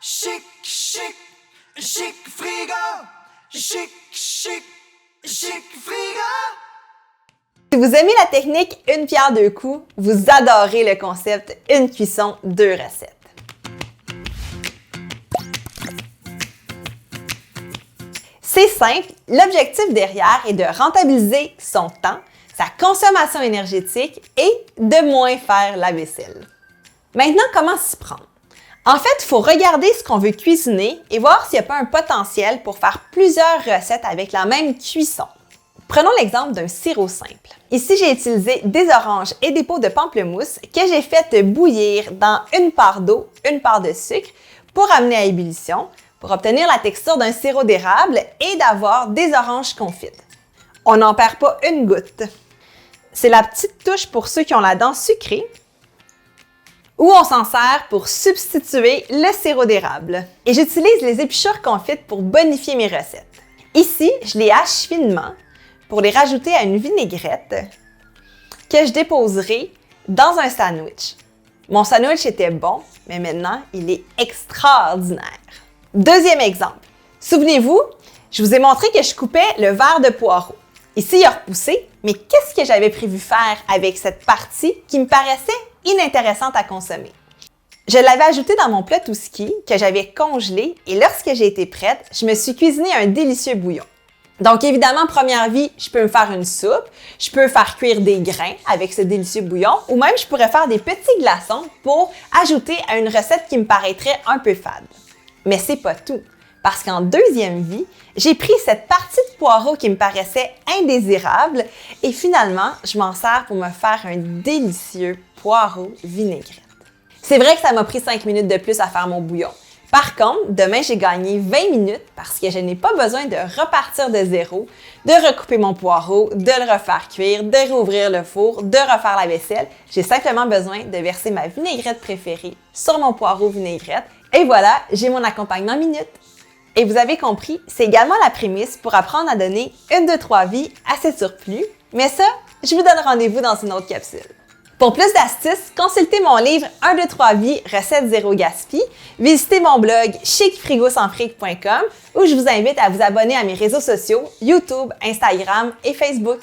Chic, chic, chic frigo. Chic, chic, chic frigo. Si vous aimez la technique une pierre deux coups, vous adorez le concept une cuisson, deux recettes. C'est simple, l'objectif derrière est de rentabiliser son temps, sa consommation énergétique et de moins faire la vaisselle. Maintenant, comment s'y prendre? En fait, il faut regarder ce qu'on veut cuisiner et voir s'il n'y a pas un potentiel pour faire plusieurs recettes avec la même cuisson. Prenons l'exemple d'un sirop simple. Ici, j'ai utilisé des oranges et des peaux de pamplemousse que j'ai fait bouillir dans une part d'eau, une part de sucre pour amener à ébullition, pour obtenir la texture d'un sirop d'érable et d'avoir des oranges confites. On n'en perd pas une goutte. C'est la petite touche pour ceux qui ont la dent sucrée, ou on s'en sert pour substituer le sirop d'érable. Et j'utilise les épluchures confites pour bonifier mes recettes. Ici, je les hache finement pour les rajouter à une vinaigrette que je déposerai dans un sandwich. Mon sandwich était bon, mais maintenant, il est extraordinaire. Deuxième exemple. Souvenez-vous, je vous ai montré que je coupais le verre de poireau. Ici, il a repoussé, mais qu'est-ce que j'avais prévu faire avec cette partie qui me paraissait inintéressante à consommer? Je l'avais ajouté dans mon plat tout ski que j'avais congelé et lorsque j'ai été prête, je me suis cuisiné un délicieux bouillon. Donc évidemment, première vie, je peux me faire une soupe, je peux faire cuire des grains avec ce délicieux bouillon ou même je pourrais faire des petits glaçons pour ajouter à une recette qui me paraîtrait un peu fade. Mais c'est pas tout, parce qu'en deuxième vie, j'ai pris cette partie de poireau qui me paraissait indésirable et finalement, je m'en sers pour me faire un délicieux poireau vinaigrette. C'est vrai que ça m'a pris 5 minutes de plus à faire mon bouillon. Par contre, demain, j'ai gagné 20 minutes parce que je n'ai pas besoin de repartir de zéro, de recouper mon poireau, de le refaire cuire, de rouvrir le four, de refaire la vaisselle. J'ai simplement besoin de verser ma vinaigrette préférée sur mon poireau vinaigrette et voilà, j'ai mon accompagnement minute. Et vous avez compris, c'est également la prémisse pour apprendre à donner une, deux, trois vies à ce surplus. Mais ça, je vous donne rendez-vous dans une autre capsule. Pour plus d'astuces, consultez mon livre 1, 2, 3 vies, recettes zéro gaspille, visitez mon blog chicfrigosansfric.com où je vous invite à vous abonner à mes réseaux sociaux YouTube, Instagram et Facebook.